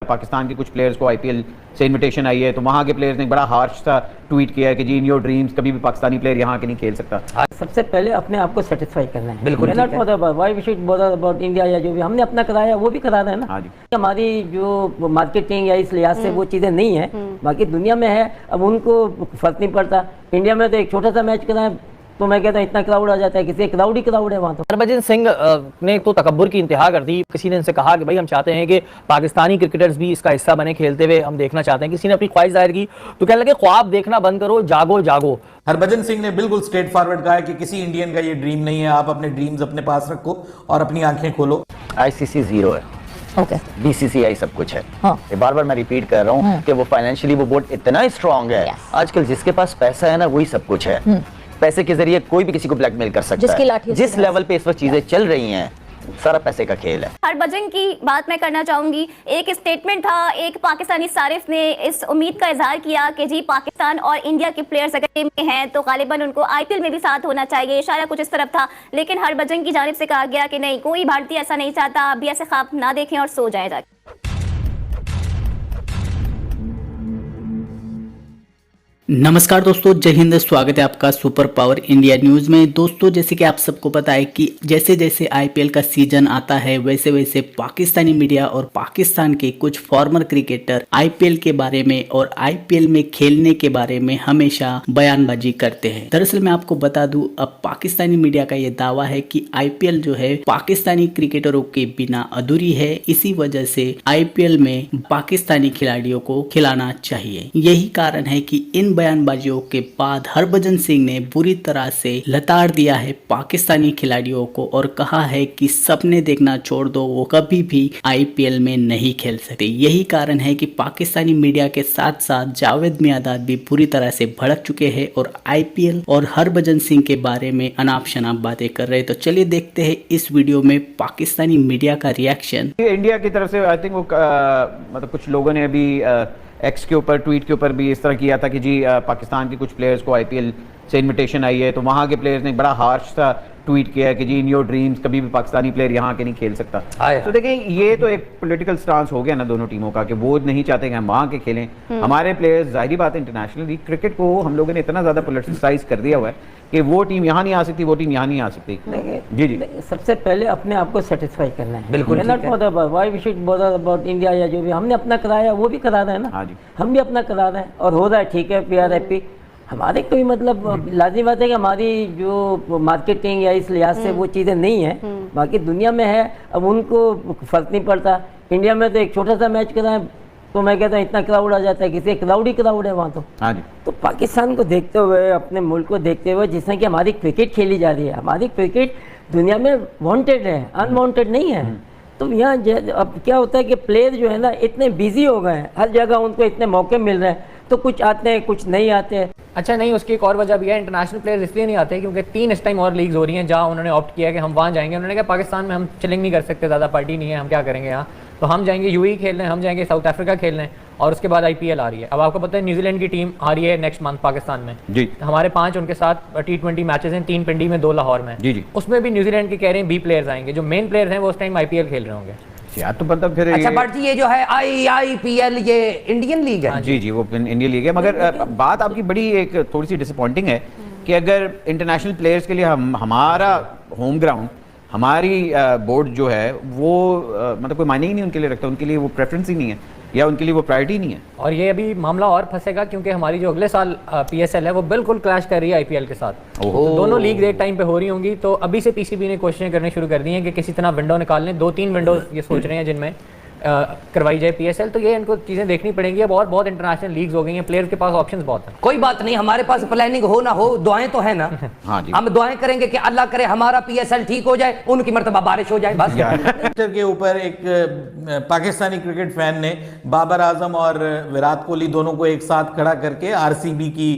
पाकिस्तान के कुछ प्लेयर्स को आईपीएल से इनविटेशन आई है, तो वहाँ के प्लेयर्स ने बड़ा हार्श सा ट्वीट किया है कि जी इन योर ड्रीम्स कभी भी पाकिस्तानी प्लेयर यहाँ के नहीं खेल सकता। सबसे पहले अपने आप को सेटिस्फाई करना है। बिल्कुल, why we should bother about India या जो भी हमने अपना कराया वो भी करा रहे हैं ना। हाँ जी, हमारी जो मार्केटिंग या इस लिहाज से वो चीज़ें नहीं है, बाकी दुनिया में है, अब उनको फर्क नहीं पड़ता। इंडिया में तो एक छोटा सा मैच कराए तो मैं कहता हूँ इतना क्राउड आ जाता है, किसी क्राउड ही क्राउड है वहाँ। तो हरभजन सिंह ने तो तकब्बुर की इंतहा कर दी। किसी ने इनसे कहा कि भाई हम चाहते हैं कि पाकिस्तानी क्रिकेटर्स भी इसका हिस्सा बने, खेलते हुए हम देखना चाहते हैं। किसी ने अपनी ख्वाहिश जाहिर की तो कहने लगे ख्वाब देखना बंद करो, जागो जागो। हरभजन सिंह ने बिल्कुल स्ट्रेट फॉरवर्ड कहा है कि किसी इंडियन का ये ड्रीम नहीं है, आप अपने ड्रीम्स अपने पास रखो और अपनी आंखें खोलो। आईसीसी जीरो है, ओके, बीसीसीआई सब कुछ है। हाँ। ये बार बार मैं रिपीट कर रहा हूँ कि वो फाइनेंशियली वो बोर्ड इतना स्ट्रांग है। आजकल जिसके पास पैसा है ना वही सब कुछ है। पैसे के जरिए कोई भी किसी को ब्लैकमेल कर सकता है। जिस लेवल पे इस वक्त चीजें चल रही हैं, सारा पैसे का खेल है। हरभजन की बात मैं करना चाहूंगी। एक स्टेटमेंट था, एक पाकिस्तानी सारिफ ने इस उम्मीद का इजहार किया कि जी पाकिस्तान और इंडिया के प्लेयर्स अगर टीम में हैं तो गालिबन उनको आईपीएल में भी साथ होना चाहिए, इशारा कुछ इस तरफ था। लेकिन हरभजन की जानिब से कहा गया कि नहीं, कोई भारतीय ऐसा नहीं चाहता, अभी ऐसे ख्वाब ना देखें और सो जाए जाके। नमस्कार दोस्तों, जय हिंद। स्वागत है आपका सुपर पावर इंडिया न्यूज में। दोस्तों, जैसे कि आप सबको पता है कि जैसे जैसे आईपीएल का सीजन आता है वैसे वैसे पाकिस्तानी मीडिया और पाकिस्तान के कुछ फॉर्मर क्रिकेटर आईपीएल के बारे में और आईपीएल में खेलने के बारे में हमेशा बयानबाजी करते हैं। दरअसल मैं आपको बता दूं, अब पाकिस्तानी मीडिया का ये दावा है कि आईपीएल जो है पाकिस्तानी क्रिकेटरों के बिना अधूरी है, इसी वजह से आईपीएल में पाकिस्तानी खिलाड़ियों को खिलाना चाहिए। यही कारण है कि इन बयानबाजियों के बाद हरभजन सिंह ने बुरी तरह से लताड़ दिया है पाकिस्तानी खिलाड़ियों को और कहा है कि सपने देखना छोड़ दो, वो कभी भी आईपीएल में नहीं खेल सकते। यही कारण है कि पाकिस्तानी मीडिया के साथ साथ जावेद मियांदाद भी पूरी तरह से भड़क चुके हैं और आईपीएल और हरभजन सिंह के बारे में अनाप शनाप बातें कर रहे हैं। तो चलिए देखते हैं इस वीडियो में पाकिस्तानी मीडिया का रिएक्शन। इंडिया की तरफ से आई थिंक वो मतलब कुछ लोगों ने अभी एक्स के ऊपर, ट्वीट के ऊपर भी इस तरह किया था कि जी पाकिस्तान के कुछ प्लेयर्स को आईपीएल से इनविटेशन आई है, तो वहाँ के प्लेयर्स ने बड़ा हार्श सा ट्वीट किया है कि जी इन योर ड्रीम्स कभी भी पाकिस्तानी प्लेयर यहाँ के नहीं खेल सकता। तो देखें, ये तो एक पॉलिटिकल स्टांस हो गया ना दोनों टीमों का कि वो नहीं चाहते कि हम वहाँ के खेलें। हमारे प्लेयर्स, जाहिर बात है, इंटरनेशनल क्रिकेट को हम लोगों ने इतना ज़्यादा पॉलिटिसाइज कर दिया हुआ है कि वो टीम यहाँ नहीं आ सकती, वो टीम यहाँ नहीं आ सकती। जी जी, सबसे पहले अपने आप को सेटिस्फाई करना है। बिल्कुल, why we should bother about India या जो भी हमने अपना कराया वो भी करा रहे हैं ना। हाँ जी, हम भी अपना करा रहे हैं और हो रहा है, ठीक है। पीआरएफपी हमारे कोई मतलब लाजमी बात है कि हमारी जो मार्केटिंग या इस लिहाज से वो चीज़ें नहीं है, बाकी दुनिया में है, अब उनको फर्क नहीं पड़ता। इंडिया में तो एक छोटा सा मैच कराए तो मैं कहता हूँ इतना क्राउड आ जाता है, किसी क्राउड ही क्राउड है वहाँ। तो हाँ जी, तो पाकिस्तान को देखते हुए, अपने मुल्क को देखते हुए, जिससे कि हमारी क्रिकेट खेली जा रही है, हमारी क्रिकेट दुनिया में वांटेड है, अनवांटेड नहीं है। तो यहाँ अब क्या होता है कि प्लेयर जो है ना इतने बिजी हो गए हैं, हर जगह उनको इतने मौके मिल रहे हैं, तो कुछ आते हैं कुछ नहीं आते हैं। अच्छा, नहीं, उसकी एक और वजह भी है। इंटरनेशनल प्लेयर्स इसलिए नहीं आते क्योंकि 3 इस टाइम और लीग्स हो रही हैं जहाँ उन्होंने ऑप्ट किया कि हम वहाँ जाएंगे। उन्होंने कहा पाकिस्तान में हम चिलिंग नहीं कर सकते, ज़्यादा पार्टी नहीं है, हम क्या करेंगे यहाँ, तो हम जाएंगे यूएई खेलने, हम जाएंगे साउथ अफ्रीका खेलने, और उसके बाद आईपीएल आ रही है। अब आपको पता है न्यूजीलैंड की टीम आ रही है नेक्स्ट मंथ पाकिस्तान में जी। हमारे 5 उनके साथ T20 मैचेस हैं, 3 पिंडी में, 2 लाहौर में जी जी। उसमें भी न्यूजीलैंड के कह रहे हैं 20 प्लेयर्स आएंगे। जो मेन प्लेयर्स हैं वो उस टाइम आईपीएल खेल रहे होंगे यार। तो मतलब फिर अच्छा बट ये जो है आईपीएल ये इंडियन लीग है। जी जी, वो इंडियन लीग है, मगर बात आपकी बड़ी एक थोड़ी सी डिसअपॉइंटिंग है कि अगर इंटरनेशनल प्लेयर्स के लिए हमारा होम ग्राउंड, हमारी बोर्ड जो है वो मतलब कोई मायने ही नहीं उनके लिए रखता, उनके लिए वो प्रेफरेंस ही नहीं है या उनके लिए वो प्रायोरिटी नहीं है। और ये अभी मामला और फंसेगा क्योंकि हमारी जो अगले साल पीएसएल है वो बिल्कुल क्लैश कर रही है आईपीएल के साथ। तो दोनों लीग एक टाइम पे हो रही होंगी, तो अभी से पीसीबी ने कोशिशें करनी शुरू कर दी हैं कि किसी तरह विंडो निकालने, 2-3 विंडो ये सोच रहे हैं जिनमें करवाई जाए पीएसएल। तो ये इनको चीजें देखनी पड़ेंगी। अब और बहुत इंटरनेशनल लीग्स हो गई हैं, प्लेयर्स के पास ऑप्शंस बहुत हैं। कोई बात नहीं, हमारे पास प्लानिंग हो ना हो, दुआएं तो है ना। हाँ जी, हम दुआएं करेंगे कि अल्लाह करे हमारा पीएसएल ठीक हो जाए, उनकी मर्तबा बारिश हो जाए, बस। ट्विटर के ऊपर एक पाकिस्तानी क्रिकेट फैन ने बाबर आजम और विराट कोहली दोनों को एक साथ खड़ा करके आरसीबी की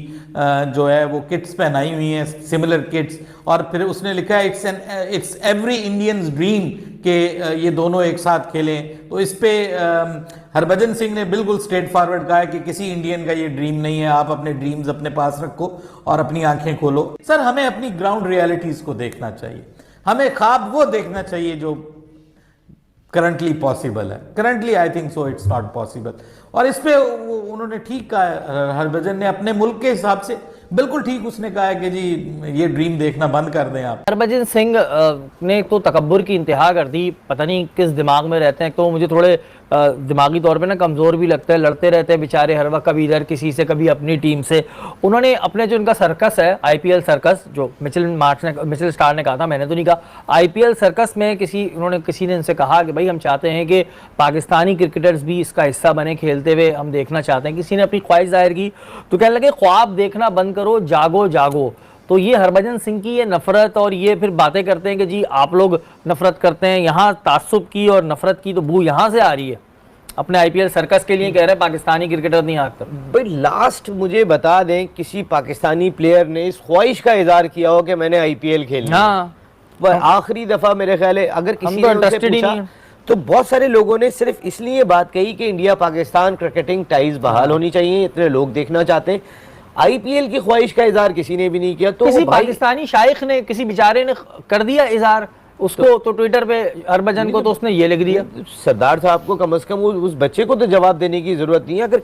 जो है वो किट्स पहनाई हुई हैं, सिमिलर किट्स, और फिर उसने लिखा है इट्स एवरी इंडियंस ड्रीम कि ये दोनों एक साथ खेलें। तो इस पे हरभजन सिंह ने बिल्कुल स्ट्रेट फॉरवर्ड कहा है कि किसी इंडियन का ये ड्रीम नहीं है, आप अपने ड्रीम्स अपने पास रखो और अपनी आंखें खोलो। सर, हमें अपनी ग्राउंड रियलिटीज को देखना चाहिए, हमें ख्वाब वो देखना चाहिए जो करंटली पॉसिबल है। Currently I think so it's not possible. और इस पे उन्होंने ठीक कहा है, हरभजन ने अपने मुल्क के हिसाब से बिल्कुल ठीक उसने कहा है कि जी ये ड्रीम देखना बंद कर दें आप। हरभजन सिंह ने तो तकब्बुर की इंतहा कर दी, पता नहीं किस दिमाग में रहते हैं। तो मुझे थोड़े दिमागी तौर पे ना कमज़ोर भी लगता है, लड़ते रहते हैं बेचारे हर वक्त, कभी इधर किसी से कभी अपनी टीम से। उन्होंने अपने जो इनका सर्कस है IPL सर्कस, जो मिचेल स्टार ने कहा था, मैंने तो नहीं कहा, IPL सर्कस में किसी ने इनसे कहा कि भाई हम चाहते हैं कि पाकिस्तानी क्रिकेटर्स भी इसका हिस्सा बने, खेलते हुए हम देखना चाहते हैं। किसी ने अपनी ख्वाहिश जाहिर की तो कहने लगे ख्वाब देखना बंद करो, जागो जागो। तो ये हरभजन सिंह की ये नफरत और ये फिर बातें करते हैं कि जी आप लोग नफरत करते हैं, यहाँ तासुब की और नफरत की तो बू यहाँ से आ रही है। अपने IPL सर्कस के लिए कह रहे हैं पाकिस्तानी क्रिकेटर नहीं आते। भाई लास्ट मुझे बता दें किसी पाकिस्तानी प्लेयर ने इस ख्वाहिश का इजहार किया हो कि मैंने IPL खेली। हाँ, आखिरी दफा मेरे ख्याल है अगर किसी ने उनसे पूछा तो बहुत सारे लोगों ने सिर्फ इसलिए बात कही कि इंडिया पाकिस्तान क्रिकेटिंग टाइज बहाल होनी चाहिए, इतने लोग देखना चाहते हैं। IPL की ख्वाहिश का इजहार किसी ने भी नहीं किया। तो किसी पाकिस्तानी शाइख ने, किसी बेचारे ने कर दिया इजहार उसको, तो ट्विटर पे हरभजन को तो उसने ये लिख दिया। सरदार साहब को कम से कम उस बच्चे को तो जवाब देने की जरूरत नहीं है। अगर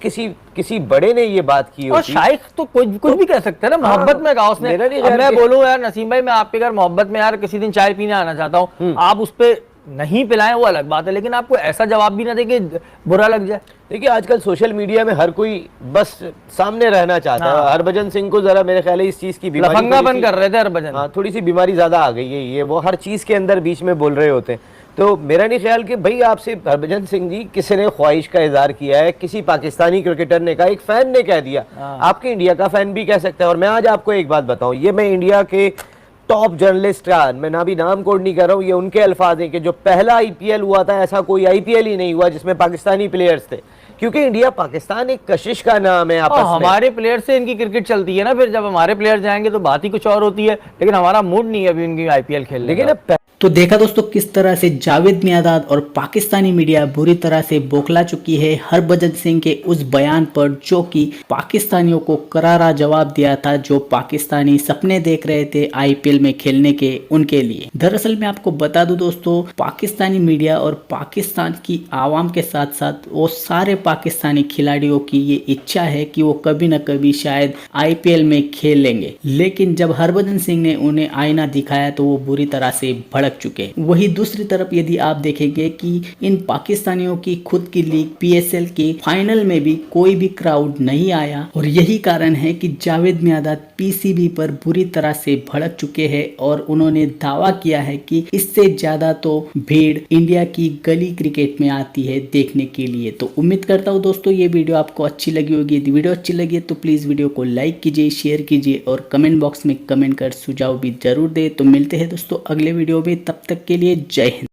किसी बड़े ने ये बात की और शाइख तो कुछ भी कह सकते हैं ना, मोहब्बत में कहा उसने। मैं बोलूं यार नसीम भाई, मैं आपके घर मोहब्बत में यार किसी दिन चाय पीने आना चाहता हूँ, आप उस पर नहीं पिलाएं वो अलग बात है, लेकिन आपको ऐसा जवाब भी ना दे कि बुरा लग जाए। देखिए आजकल सोशल मीडिया में हर कोई बस सामने रहना चाहता है। हरभजन सिंह को जरा मेरे ख्याल है इस चीज की बीमारी, लफंगापन कर रहे थे हरभजन। हाँ, थोड़ी सी बीमारी ज्यादा आ गई है, ये वो हर चीज के अंदर बीच में बोल रहे होते हैं। तो मेरा नहीं ख्याल कि भाई आपसे हरभजन सिंह जी किसी ने ख्वाहिश का इजहार किया है, किसी पाकिस्तानी क्रिकेटर ने कहा, एक फैन ने कह दिया, आपके इंडिया का फैन भी कह सकता है। और मैं आज आपको एक बात बताऊं, ये मैं इंडिया के टॉप जर्नलिस्ट का, मैं ना भी नाम कोड नहीं कर रहा हूँ, ये उनके अल्फाज हैं कि जो पहला IPL हुआ था ऐसा कोई IPL ही नहीं हुआ जिसमें पाकिस्तानी प्लेयर्स थे। क्योंकि इंडिया पाकिस्तान एक कशिश का नाम है आपस में। हमारे प्लेयर से इनकी क्रिकेट चलती है ना, फिर जब हमारे प्लेयर जाएंगे तो बात ही कुछ और होती है, लेकिन हमारा मूड नहीं है अभी इनकी IPL खेलने। लेकिन तो देखा दोस्तों किस तरह से जावेद मियांदाद और पाकिस्तानी मीडिया बुरी तरह से बौखला चुकी है हरभजन सिंह के उस बयान पर, जो कि पाकिस्तानियों को करारा जवाब दिया था, जो पाकिस्तानी सपने देख रहे थे IPL में खेलने के उनके लिए। दरअसल मैं आपको बता दूं दोस्तों, पाकिस्तानी मीडिया और पाकिस्तान की आवाम के साथ साथ वो सारे पाकिस्तानी खिलाड़ियों की ये इच्छा है कि वो कभी न कभी शायद IPL में खेल लेंगे, लेकिन जब हरभजन सिंह ने उन्हें आईना दिखाया तो वो बुरी तरह से भड़क चुके। वही दूसरी तरफ यदि आप देखेंगे कि इन पाकिस्तानियों की खुद की लीग PSL के फाइनल में भी कोई भी क्राउड नहीं आया, और यही कारण है कि जावेद मियांदाद PCB पर बुरी तरह से भड़क चुके हैं और उन्होंने दावा किया है कि इससे ज्यादा तो भीड़ इंडिया की गली क्रिकेट में आती है देखने के लिए। तो उम्मीद करता हूँ दोस्तों ये वीडियो आपको अच्छी लगी होगी। यदि वीडियो अच्छी लगी है तो प्लीज वीडियो को लाइक कीजिए, शेयर कीजिए और कमेंट बॉक्स में कमेंट कर सुझाव भी जरूर दे। तो मिलते हैं दोस्तों अगले वीडियो में, तब तक के लिए जय हिंद।